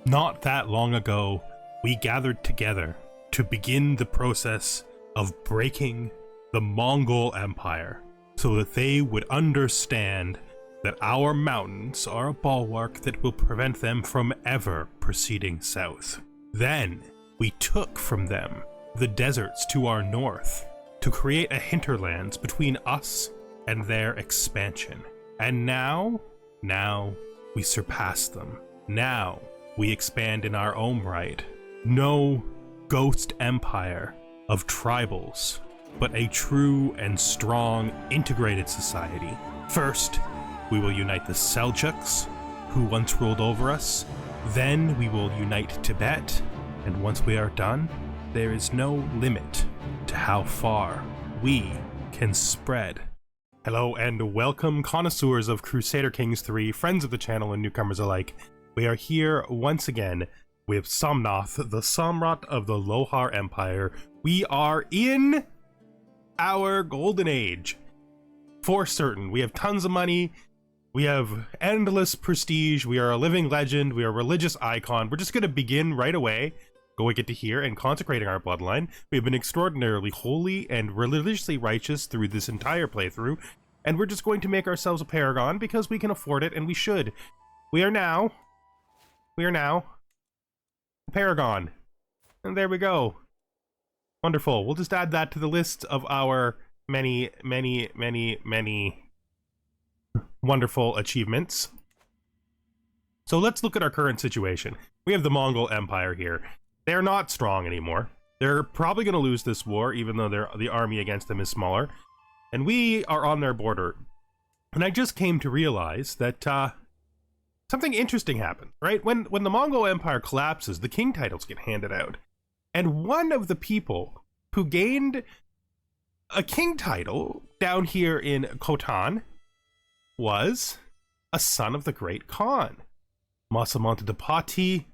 Not that long ago, we gathered together to begin the process of breaking the Mongol Empire so that they would understand that our mountains are a bulwark that will prevent them from ever proceeding south. Then, we took from them the deserts to our north to create a hinterlands between us and their expansion. And now we surpass them. Now we expand in our own right. No ghost empire of tribals, but a true and strong integrated society. First, we will unite the Seljuks, who once ruled over us. Then we will unite Tibet, and once we are done, there is no limit to how far we can spread. Hello and welcome, connoisseurs of Crusader Kings 3, friends of the channel and newcomers alike. We are here once again with Somnath, the Samrat of the Lohara Empire. We are in our golden age. For certain, we have tons of money, we have endless prestige, we are a living legend, we are a religious icon. We're just going to begin right away, going into here and consecrating our bloodline. We've been extraordinarily holy and religiously righteous through this entire playthrough, and we're just going to make ourselves a paragon because we can afford it and we should. We are now a paragon. And there we go. Wonderful. We'll just add that to the list of our many wonderful achievements. So let's look at our current situation. We have the Mongol Empire here. They're not strong anymore. They're probably going to lose this war, even though the army against them is smaller. And we are on their border. And I just came to realize that something interesting happened, right? When the Mongol Empire collapses, the king titles get handed out. And one of the people who gained a king title down here in Khotan was a son of the great Khan, Masamantabhati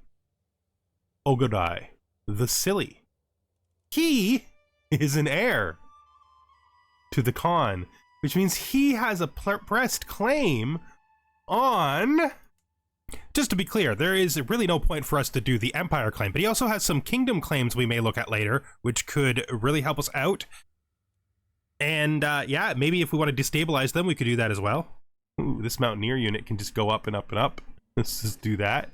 Ogodai, the Silly. He is an heir to the Khan, which means he has a pressed claim on... Just to be clear, there is really no point for us to do the Empire claim, but he also has some kingdom claims we may look at later, which could really help us out. And yeah, maybe if we want to destabilize them, we could do that as well. Ooh, this Mountaineer unit can just go up and up and up. Let's just do that.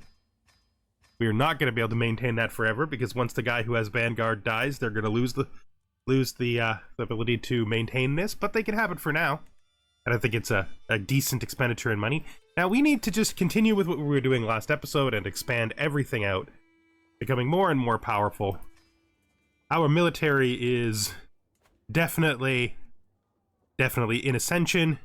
We are not going to be able to maintain that forever, because once the guy who has Vanguard dies, they're going to lose the ability to maintain this, but they can have it for now. And I think it's a decent expenditure in money. Now we need to just continue with what we were doing last episode and expand everything out, becoming more and more powerful. Our military is definitely in ascension.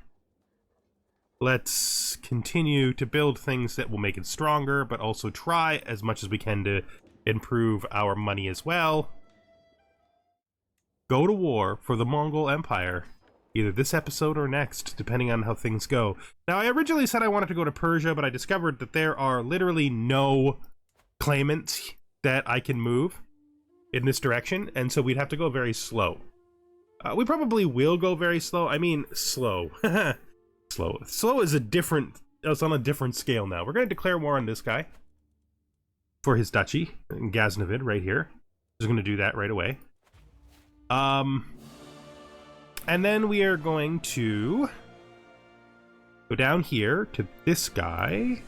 Let's continue to build things that will make it stronger, but also try as much as we can to improve our money as well. Go to war for the Mongol Empire, either this episode or next, depending on how things go. Now, I originally said I wanted to go to Persia, but I discovered that there are literally no claimants that I can move in this direction, and so we'd have to go very slow. We probably will go very slow. I mean, slow. Slow is it's on a different scale now. We're going to declare war on this guy for his duchy, Ghaznavid, right here. Just going to do that right away. And then we are going to go down here to this guy,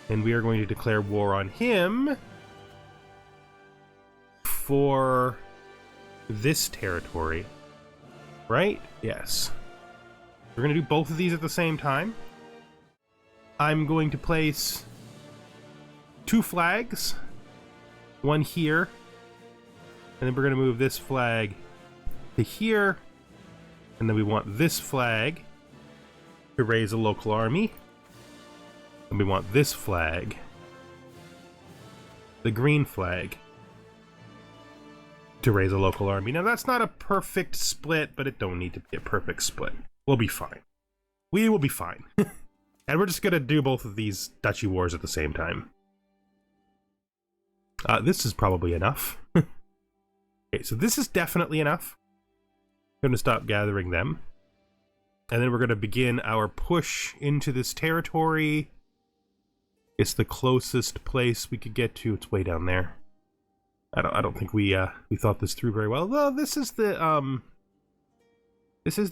and we are going to declare war on him for this territory, right? Yes. We're going to do both of these at the same time. I'm going to place 2 flags, one here, and then we're going to move this flag to here. And then we want this flag to raise a local army. And we want this flag, the green flag, to raise a local army. Now that's not a perfect split, but it don't need to be a perfect split. We'll be fine. We will be fine. And we're just going to do both of these duchy wars at the same time. This is probably enough. Okay, so this is definitely enough. I'm going to stop gathering them. And then we're going to begin our push into this territory. It's the closest place we could get to. It's way down there. I don't think we thought this through very well. Well, this is the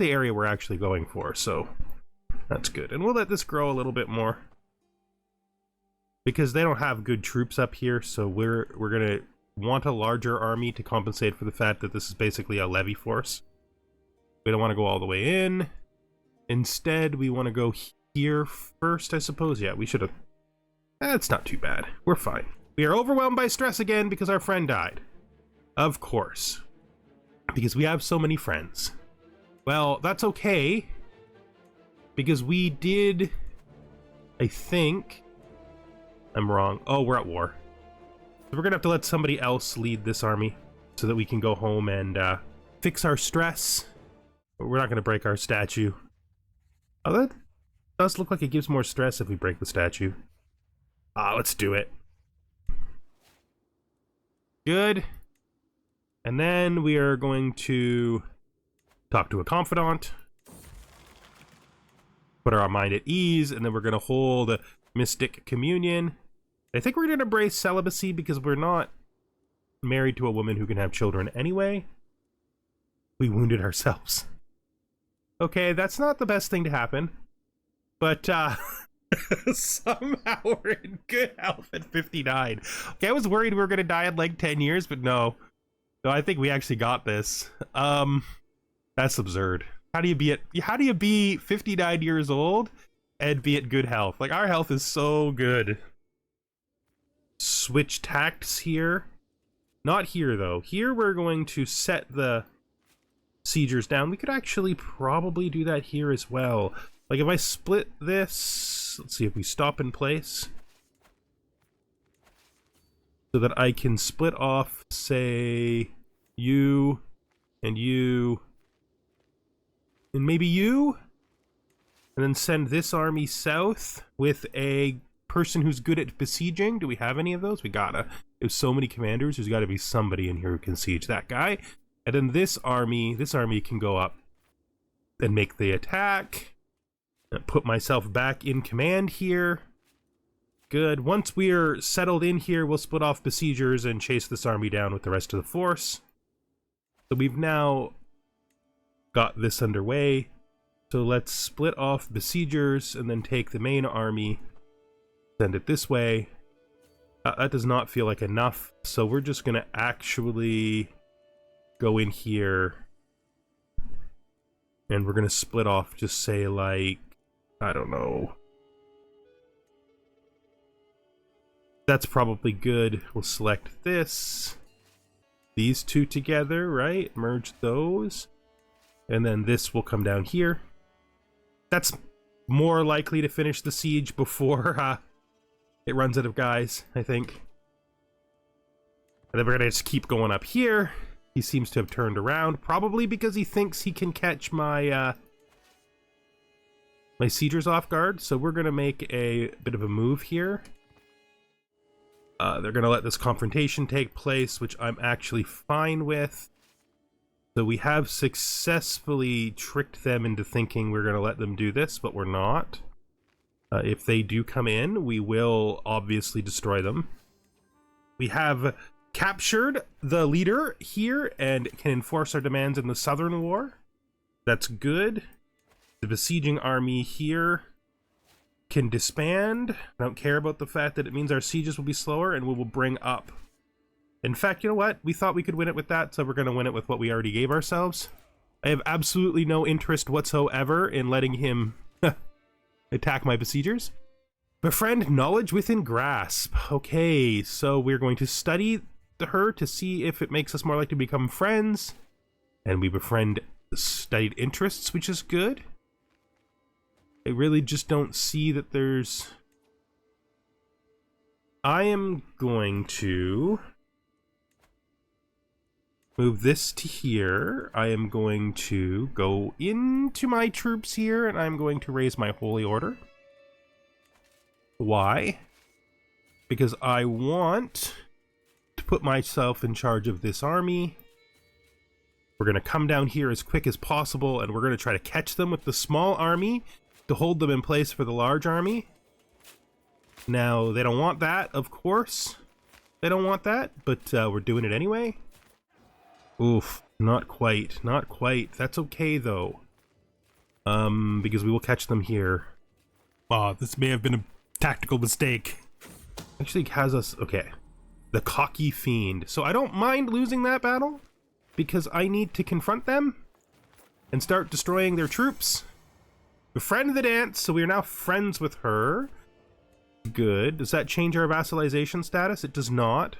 area we're actually going for, so that's good. And we'll let this grow a little bit more, because they don't have good troops up here, so we're gonna want a larger army to compensate for the fact that this is basically a levy force. We don't want to go all the way in. Instead, we want to go here first, I suppose. Yeah, we should have. That's not too bad. We're fine. We are overwhelmed by stress again because our friend died. Of course. Because we have so many friends. Well, that's okay. Because we did... I think... I'm wrong. Oh, we're at war. So we're gonna have to let somebody else lead this army so that we can go home and fix our stress. But we're not gonna break our statue. Oh, that does look like it gives more stress if we break the statue. Let's do it. Good. And then we are going to talk to a confidant, put our mind at ease, and then we're going to hold a mystic communion. I think we're going to embrace celibacy because we're not married to a woman who can have children anyway. We wounded ourselves. Okay, that's not the best thing to happen, but somehow we're in good health at 59. Okay, I was worried we were gonna die in like 10 years, but no, I think we actually got this. That's absurd. How do you be 59 years old and be at good health? Like, our health is so good. Switch tacts here. Not here though. Here we're going to set the siegers down. We could actually probably do that here as well. Like, if I split this, let's see if we stop in place, so that I can split off, say, you, and maybe you, and then send this army south with a person who's good at besieging. Do we have any of those? We gotta. There's so many commanders, there's gotta be somebody in here who can siege that guy. And then this army can go up and make the attack. Put myself back in command here. Good. Once we're settled in here, we'll split off besiegers and chase this army down with the rest of the force. So we've now got this underway. So let's split off besiegers and then take the main army, send it this way. That does not feel like enough, so we're just gonna actually go in here and we're gonna split off, just say, like, I don't know. That's probably good. We'll select this. These two together, right? Merge those. And then this will come down here. That's more likely to finish the siege before it runs out of guys, I think. And then we're gonna just keep going up here. He seems to have turned around, probably because he thinks he can catch my my siegers off guard. So we're gonna make a bit of a move here. They're gonna let this confrontation take place, which I'm actually fine with. So we have successfully tricked them into thinking we're gonna let them do this, but we're not. If they do come in, we will obviously destroy them. We have captured the leader here and can enforce our demands in the Southern War. That's good. The besieging army here can disband. I don't care about the fact that it means our sieges will be slower and we will bring up. In fact, you know what? We thought we could win it with that, so we're going to win it with what we already gave ourselves. I have absolutely no interest whatsoever in letting him attack my besiegers. Befriend knowledge within grasp. Okay, so we're going to study her to see if it makes us more likely to become friends. And we befriend studied interests, which is good. I really just don't see that there's... I am going to move this to here. I am going to go into my troops here, and I'm going to raise my holy order. Why? Because I want to put myself in charge of this army. We're going to come down here as quick as possible, and we're going to try to catch them with the small army to hold them in place for the large army. Now, they don't want that, of course. They don't want that, but we're doing it anyway. Oof, not quite, not quite. That's okay, though. Because we will catch them here. Wow, this may have been a tactical mistake. Actually has us, okay. The Cocky Fiend. So I don't mind losing that battle, because I need to confront them and start destroying their troops. Befriend the dance, so we are now friends with her. Good. Does that change our vassalization status? It does not.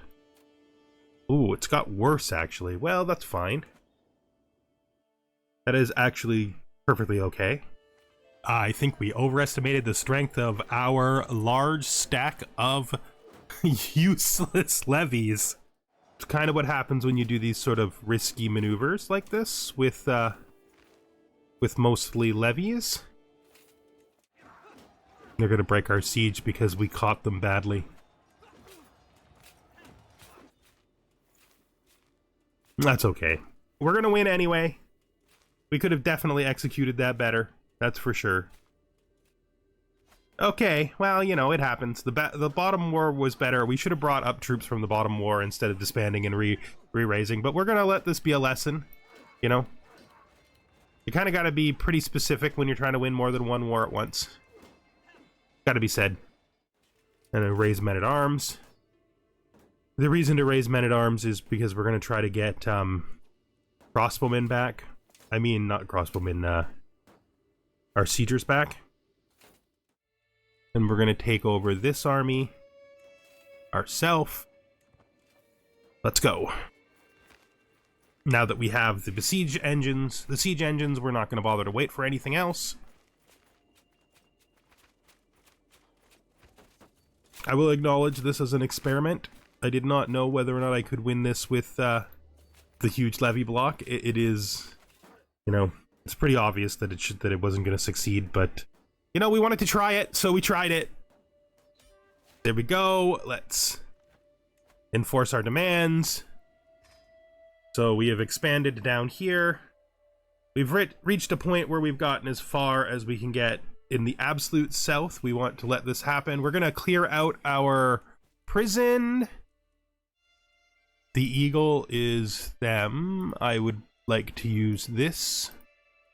Ooh, it's got worse, actually. Well, that's fine. That is actually perfectly okay. I think we overestimated the strength of our large stack of useless levies. It's kind of what happens when you do these sort of risky maneuvers like this with mostly levies. They're gonna break our siege because we caught them badly. That's okay. We're gonna win anyway. We could have definitely executed that better. That's for sure. Okay, well, you know, it happens. The bottom war was better. We should have brought up troops from the bottom war instead of disbanding and re-raising, but we're gonna let this be a lesson, you know? You kind of gotta be pretty specific when you're trying to win more than one war at once. Gotta be said. And then raise men-at-arms. The reason to raise men-at-arms is because we're gonna try to get, crossbowmen back. I mean, not crossbowmen, our siegers back. And we're gonna take over this army ourselves. Let's go. Now that we have the siege engines, we're not gonna bother to wait for anything else. I will acknowledge this as an experiment. I did not know whether or not I could win this with the huge levy block. It is, you know, it's pretty obvious that it wasn't going to succeed, but you know, we wanted to try it, so we tried it. There we go. Let's enforce our demands. So we have expanded down here. We've reached a point where we've gotten as far as we can get in the absolute south. We want to let this happen. We're gonna clear out our prison. The eagle is them. I would like to use this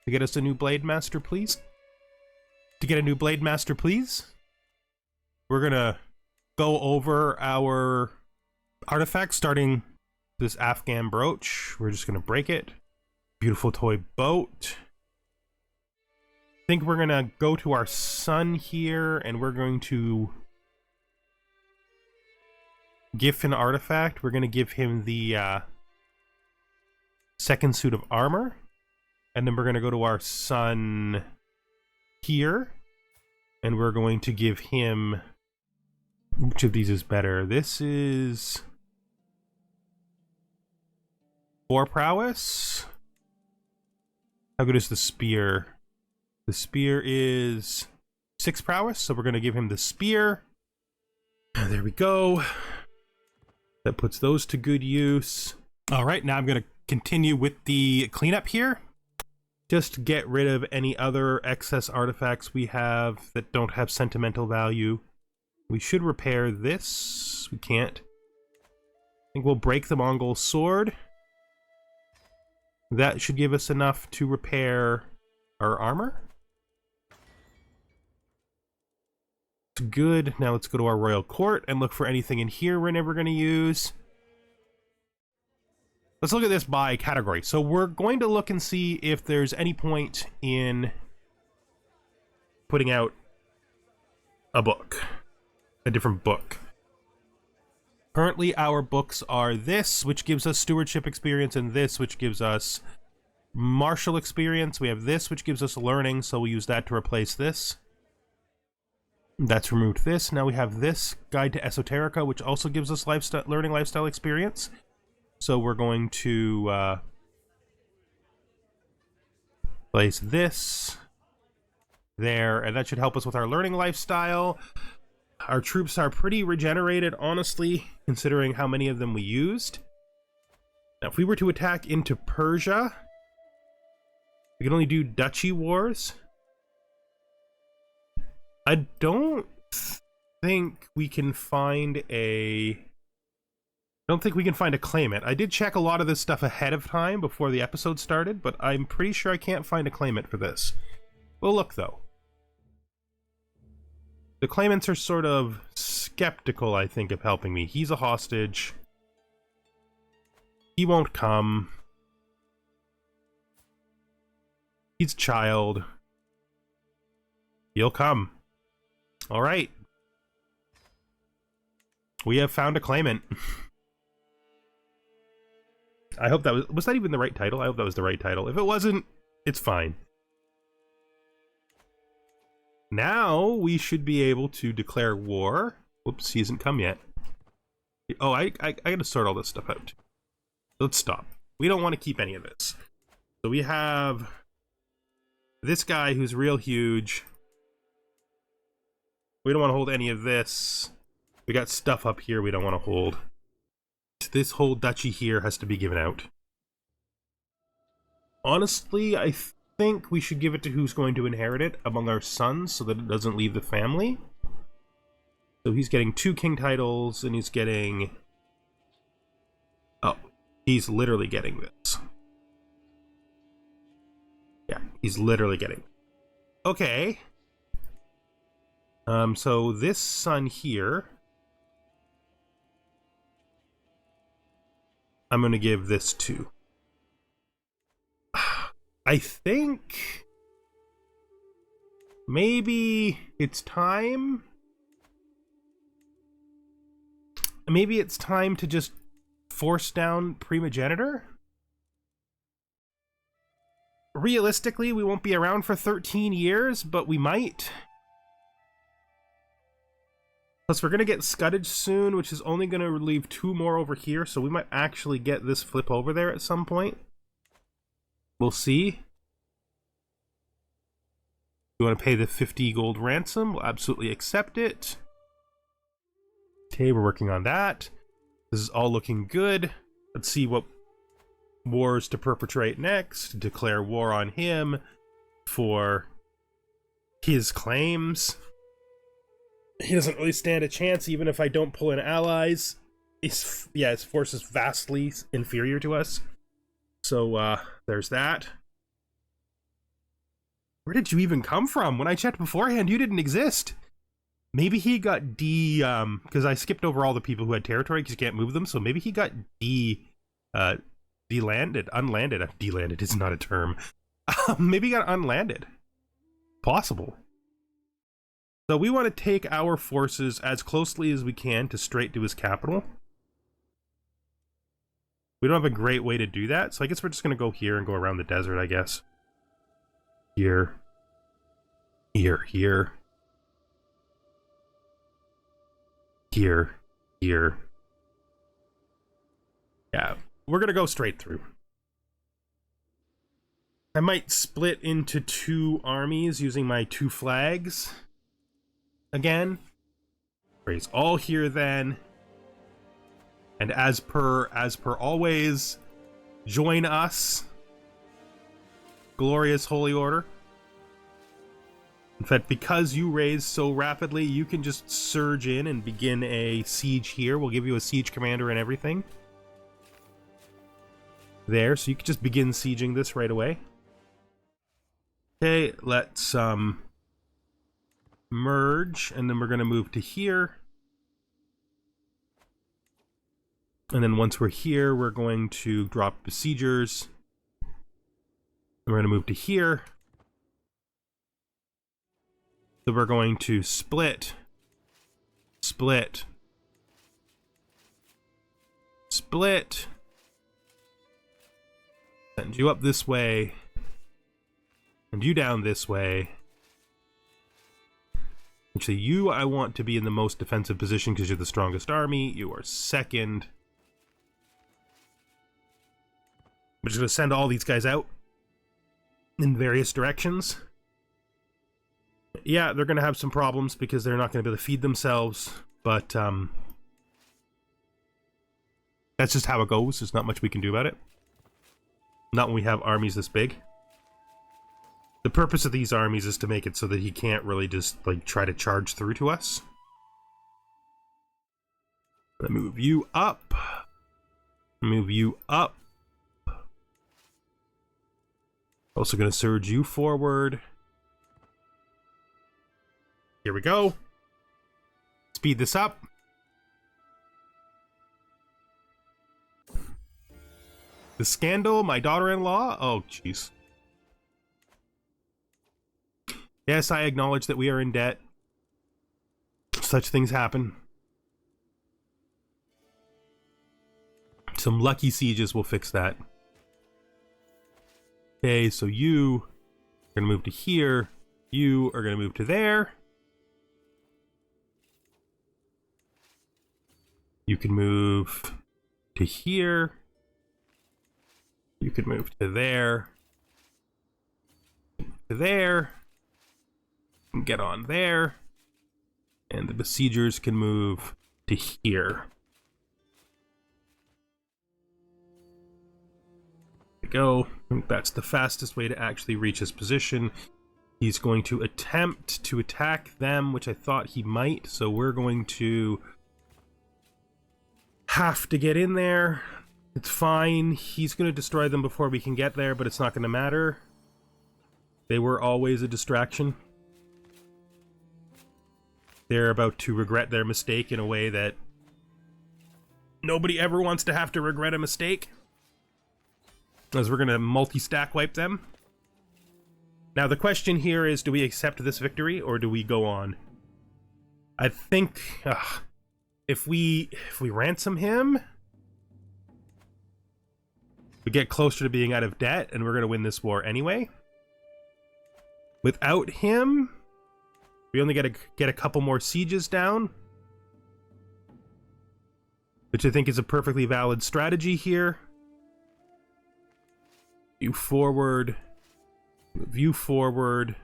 to get us a new blade master, please. To get a new blade master, please. We're gonna go over our artifacts, starting this Afghan brooch. We're just gonna break it. Beautiful toy boat. I think we're gonna go to our son here, and we're going to give an artifact. We're gonna give him the second suit of armor, and then we're gonna go to our son here, and we're going to give him, which of these is better? This is 4 prowess. How good is the spear? The spear is 6 prowess, so we're going to give him the spear. There we go. That puts those to good use. All right, now I'm going to continue with the cleanup here. Just to get rid of any other excess artifacts we have that don't have sentimental value. We should repair this. We can't. I think we'll break the Mongol sword. That should give us enough to repair our armor. Good. Now let's go to our royal court and look for anything in here we're never going to use. Let's look at this by category. So we're going to look and see if there's any point in putting out a book, a different book. Currently our books are this, which gives us stewardship experience, and this, which gives us martial experience. We have this, which gives us learning, so we'll use that to replace this. That's removed this. Now we have this, Guide to Esoterica, which also gives us learning lifestyle experience. So we're going to place this there, and that should help us with our learning lifestyle. Our troops are pretty regenerated, honestly, considering how many of them we used. Now, if we were to attack into Persia, we can only do duchy wars. I don't think we can find a... I don't think we can find a claimant. I did check a lot of this stuff ahead of time before the episode started, but I'm pretty sure I can't find a claimant for this. We'll look, though. The claimants are sort of skeptical, I think, of helping me. He's a hostage. He won't come. He's a child. He'll come. All right. We have found a claimant. I hope that was that even the right title? I hope that was the right title. If it wasn't, it's fine. Now we should be able to declare war. Whoops, he hasn't come yet. Oh, I gotta sort all this stuff out. Let's stop. We don't want to keep any of this. So we have this guy who's real huge. We don't want to hold any of this. We got stuff up here we don't want to hold. This whole duchy here has to be given out. Honestly, I think we should give it to who's going to inherit it among our sons so that it doesn't leave the family. So he's getting 2 king titles and he's getting... Oh, he's literally getting this. Yeah, he's literally getting... Okay. So this son here... I'm going to give this to. I think maybe it's time. Maybe it's time to just force down primogenitor. Realistically, we won't be around for 13 years, but we might. Plus, we're going to get scuddage soon, which is only going to leave 2 more over here, so we might actually get this flip over there at some point. We'll see. You want to pay the 50 gold ransom? We'll absolutely accept it. Okay, we're working on that. This is all looking good. Let's see what wars to perpetrate next. Declare war on him for his claims. He doesn't really stand a chance, even if I don't pull in allies. His force is vastly inferior to us. So, there's that. Where did you even come from? When I checked beforehand, you didn't exist. Maybe he got because I skipped over all the people who had territory because you can't move them, so maybe he got unlanded. Delanded is not a term. Maybe he got unlanded. Possible. So we want to take our forces as closely as we can to straight to his capital. We don't have a great way to do that, so I guess we're just going to go here and go around the desert, I guess. Here. Here. Here. Here. Here. Yeah, we're going to go straight through. I might split into 2 armies using my 2 flags. Again, raise all here then, and as per always, join us, glorious holy order. In fact, because you raise so rapidly, you can just surge in and begin a siege here. We'll give you a siege commander and everything there, so you can just begin sieging this right away. Okay, let's merge, and then we're going to move to here. And then once we're here, we're going to drop besiegers. And we're going to move to here. So we're going to split, split, split. Send you up this way. And you down this way. Actually, you I want to be in the most defensive position because you're the strongest army. You are second. I'm just going to send all these guys out in various directions. Yeah, they're going to have some problems because they're not going to be able to feed themselves, but that's just how it goes. There's not much we can do about it. Not when we have armies this big. The purpose of these armies is to make it so that he can't really just, like, try to charge through to us. I move you up. Move you up. Also gonna surge you forward. Here we go. Speed this up. The scandal, my daughter-in-law? Oh, jeez. Yes, I acknowledge that we are in debt. Such things happen. Some lucky sieges will fix that. Okay, so you are gonna move to here. You are gonna move to there. You can move to here. You can move to there. To there. And get on there. And the besiegers can move to here. There we go. That's the fastest way to actually reach his position. He's going to attempt to attack them, which I thought he might. So we're going to have to get in there. It's fine. He's going to destroy them before we can get there, but it's not going to matter. They were always a distraction. They're about to regret their mistake in a way that nobody ever wants to have to regret a mistake. As we're going to multi-stack wipe them. Now the question here is, do we accept this victory or do we go on? I think if we ransom him, we get closer to being out of debt and we're going to win this war anyway. Without him, we only get a couple more sieges down, which I think is a perfectly valid strategy here. You forward, move you forward.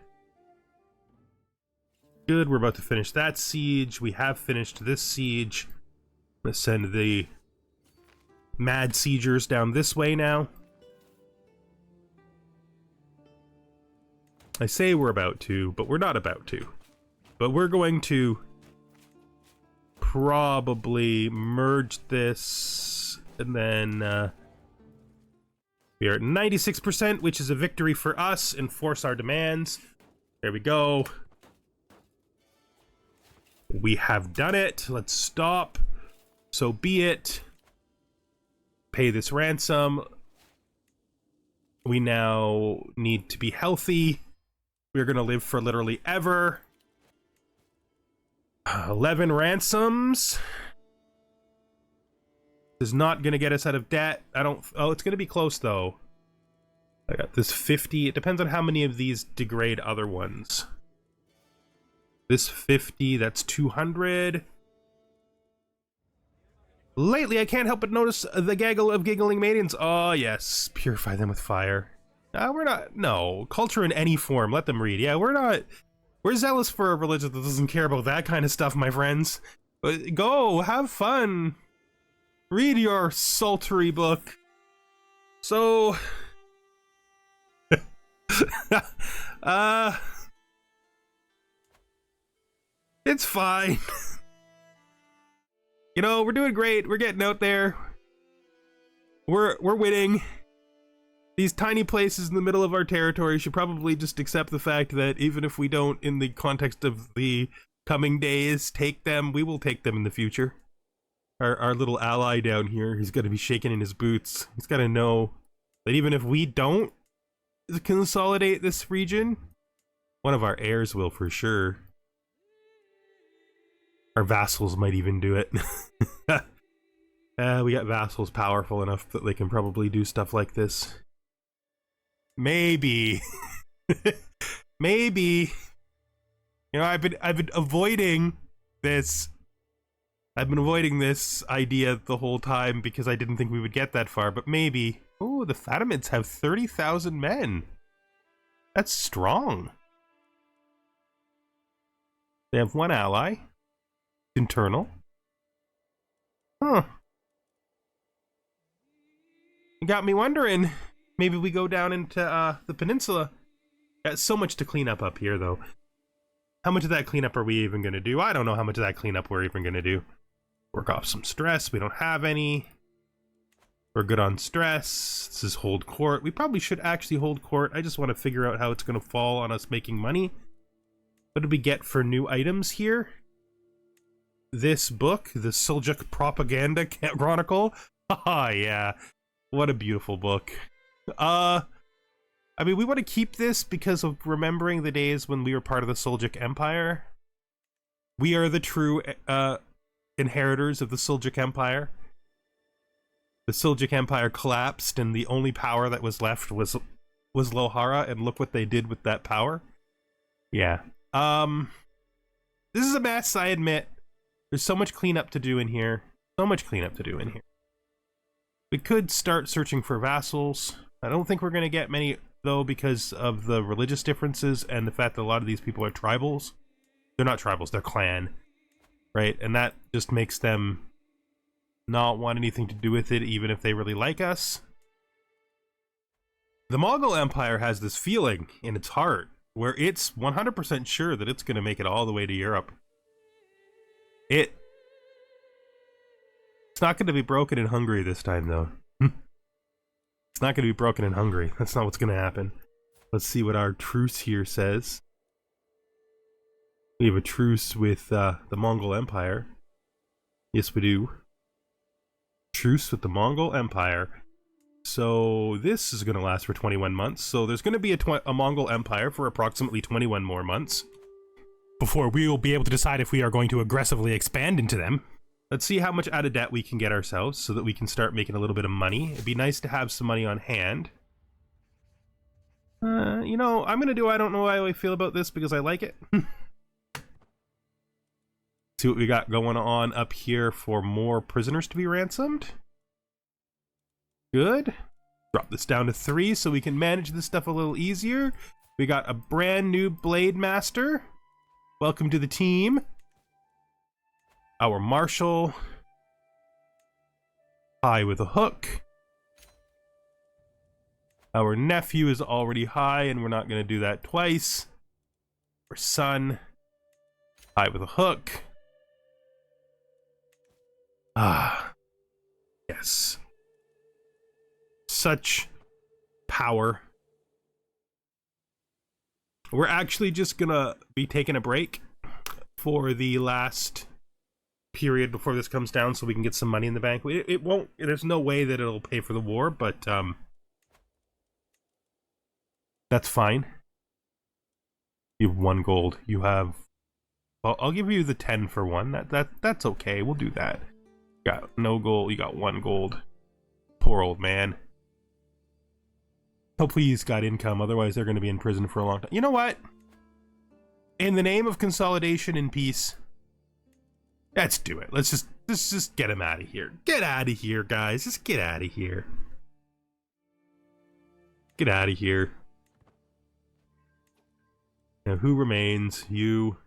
Good, we're about to finish that siege. We have finished this siege. Let's send the mad siegers down this way now. I say we're about to, but we're not about to. But we're going to probably merge this, and then we are at 96%, which is a victory for us. Enforce our demands. There we go. We have done it. Let's stop. So be it. Pay this ransom. We now need to be healthy. We're going to live for literally ever. 11 ransoms. Is not going to get us out of debt. Oh, it's going to be close though. I got this 50. It depends on how many of these degrade other ones. This 50, that's 200. Lately, I can't help but notice the gaggle of giggling maidens. Oh, yes. Purify them with fire. We're not... No. Culture in any form. Let them read. Yeah, we're not... We're zealous for a religion that doesn't care about that kind of stuff, my friends. Go. Have fun. Read your sultry book. So... It's fine. You know, we're doing great. We're getting out there. We're winning. These tiny places in the middle of our territory should probably just accept the fact that even if we don't, in the context of the coming days, take them, we will take them in the future. Our little ally down here, he's got to be shaking in his boots. He's got to know that even if we don't consolidate this region, one of our heirs will for sure. Our vassals might even do it. We got vassals powerful enough that they can probably do stuff like this. Maybe. Maybe. You know, I've been avoiding this. I've been avoiding this idea the whole time because I didn't think we would get that far, but maybe. Oh, the Fatimids have 30,000 men. That's strong. They have one ally. Internal. Huh. You got me wondering. Maybe we go down into the peninsula. Got so much to clean up here, though. How much of that cleanup are we even going to do? I don't know how much of that cleanup we're even going to do. Work off some stress. We don't have any. We're good on stress. This is hold court. We probably should actually hold court. I just want to figure out how it's going to fall on us making money. What did we get for new items here? This book, the Seljuk Propaganda Chronicle. Haha, yeah. What a beautiful book. I mean, we want to keep this because of remembering the days when we were part of the Seljuk Empire. We are the true inheritors of the Seljuk Empire. The Seljuk Empire collapsed, and the only power that was left was Lohara, and look what they did with that power. Yeah. This is a mess, I admit. There's so much cleanup to do in here. So much cleanup to do in here. We could start searching for vassals. I don't think we're going to get many, though, because of the religious differences and the fact that a lot of these people are tribals. They're not tribals, they're clan. Right? And that just makes them not want anything to do with it, even if they really like us. The Mongol Empire has this feeling in its heart where it's 100% sure that it's going to make it all the way to Europe. It's not going to be broken in Hungary this time, though. It's not going to be broken in Hungary. That's not what's going to happen. Let's see what our truce here says. We have a truce with the Mongol Empire. Yes, we do. Truce with the Mongol Empire. So this is going to last for 21 months. So there's going to be a Mongol Empire for approximately 21 more months before we will be able to decide if we are going to aggressively expand into them. Let's see how much out of debt we can get ourselves so that we can start making a little bit of money. It'd be nice to have some money on hand. You know, I'm going to do I don't know how I feel about this because I like it. See what we got going on up here for more prisoners to be ransomed. Good. Drop this down to 3 so we can manage this stuff a little easier. We got a brand new Blade Master. Welcome to the team. Our Marshal. High with a hook. Our nephew is already high, and we're not going to do that twice. Our son. High with a hook. Ah. Yes. Such power. We're actually just gonna be taking a break for the last period before this comes down so we can get some money in the bank. It won't, there's no way that it'll pay for the war, but that's fine. You have 1 gold. You have, well, I'll give you the 10 for 1. That's okay. We'll do that. You got no gold. You got 1 gold. Poor old man. Hopefully he's got income, otherwise they're going to be in prison for a long time. You know what? In the name of consolidation and peace, let's do it. Let's just get him out of here. Get out of here, guys. Just get out of here. Get out of here. Now, who remains? You.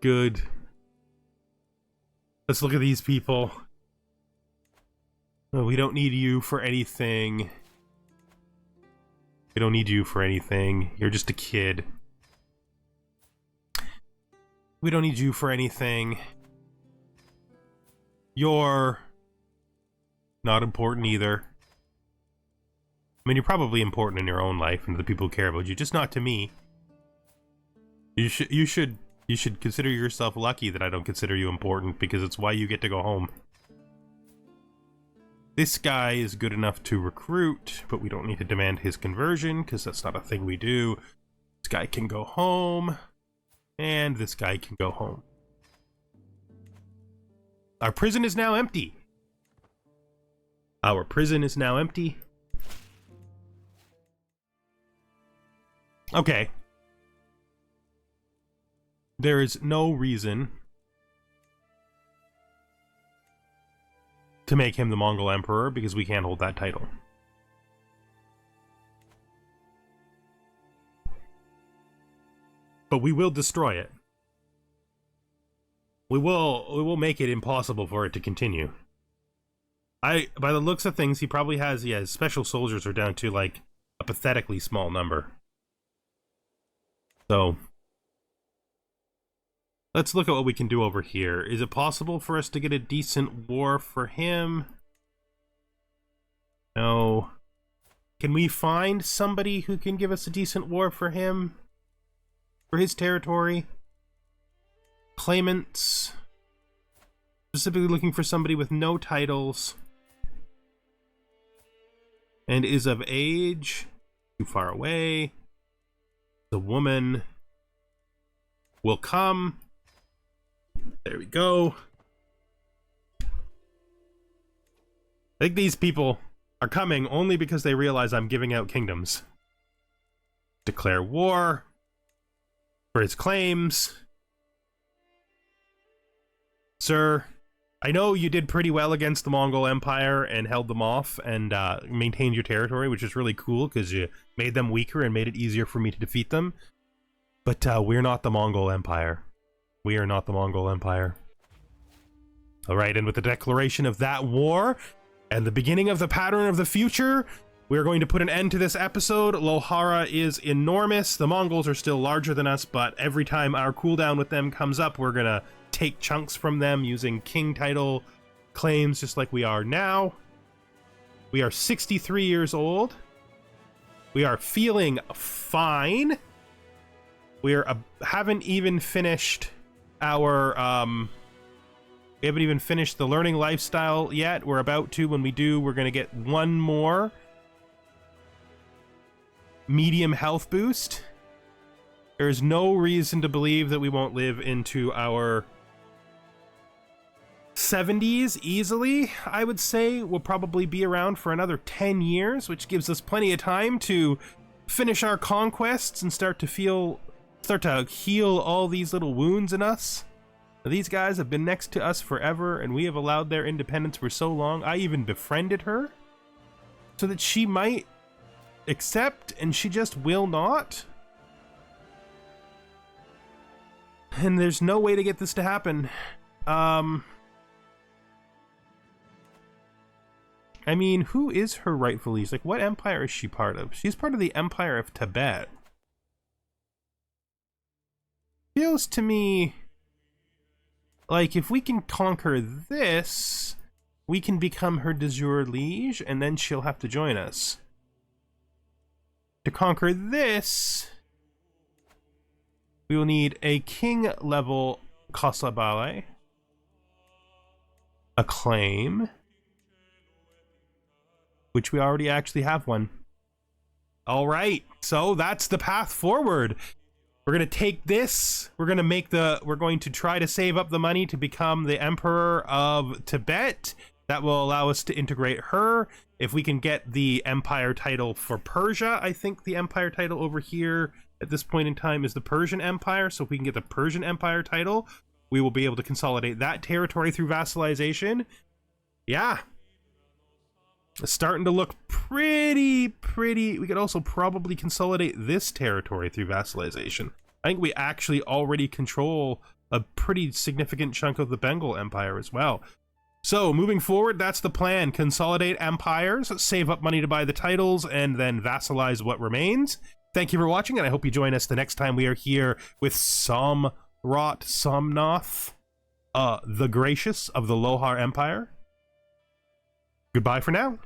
Good. Let's look at these people. Oh, we don't need you for anything. We don't need you for anything. You're just a kid. We don't need you for anything. You're not important either. I mean, you're probably important in your own life and to the people who care about you, just not to me. You should consider yourself lucky that I don't consider you important, because it's why you get to go home. This guy is good enough to recruit, but we don't need to demand his conversion, because that's not a thing we do. This guy can go home, and this guy can go home. Our prison is now empty. Our prison is now empty. Okay. There is no reason to make him the Mongol Emperor, because we can't hold that title. But we will destroy it. We will make it impossible for it to continue. By the looks of things, he probably has, yeah, his special soldiers are down to like a pathetically small number. So Let's look at what we can do over here. Is it possible for us to get a decent war for him? No. Can we find somebody who can give us a decent war for him? For his territory? Claimants. Specifically looking for somebody with no titles. And is of age. Too far away. The woman will come. There we go. I think these people are coming only because they realize I'm giving out kingdoms. Declare war for his claims. Sir, I know you did pretty well against the Mongol Empire and held them off and maintained your territory, which is really cool because you made them weaker and made it easier for me to defeat them. But we're not the Mongol Empire. We are not the Mongol Empire. Alright, and with the declaration of that war and the beginning of the pattern of the future, we're going to put an end to this episode. Lohara is enormous. The Mongols are still larger than us, but every time our cooldown with them comes up, we're gonna take chunks from them using king title claims just like we are now. We are 63 years old. We are feeling fine. We haven't even finished our we haven't even finished the learning lifestyle yet. We're about to. When we do, we're gonna get one more medium health boost. There's no reason to believe that we won't live into our 70s easily. I would say we'll probably be around for another 10 years, which gives us plenty of time to finish our conquests and start to heal all these little wounds in us. Now, these guys have been next to us forever, and we have allowed their independence for so long. I even befriended her so that she might accept, and she just will not. And there's no way to get this to happen. I mean, who is her rightfully? Like, what empire is she part of? She's part of the Empire of Tibet. Feels to me like if we can conquer this, we can become her de jure liege, and then she'll have to join us. To conquer this, we will need a king level Kosabale, a claim, which we already actually have one. All right, so that's the path forward. We're gonna take this. We're going to try to save up the money to become the Emperor of Tibet. That will allow us to integrate her. If we can get the Empire title for Persia, I think the Empire title over here at this point in time is the Persian Empire. So if we can get the Persian Empire title, we will be able to consolidate that territory through vassalization. Yeah. It's starting to look pretty. We could also probably consolidate this territory through vassalization. I think we actually already control a pretty significant chunk of the Bengal Empire as well. So moving forward, that's the plan. Consolidate empires, save up money to buy the titles, and then vassalize what remains. Thank you for watching, and I hope you join us the next time we are here with Samrat Somnath, the Gracious of the Lohar Empire. Goodbye for now.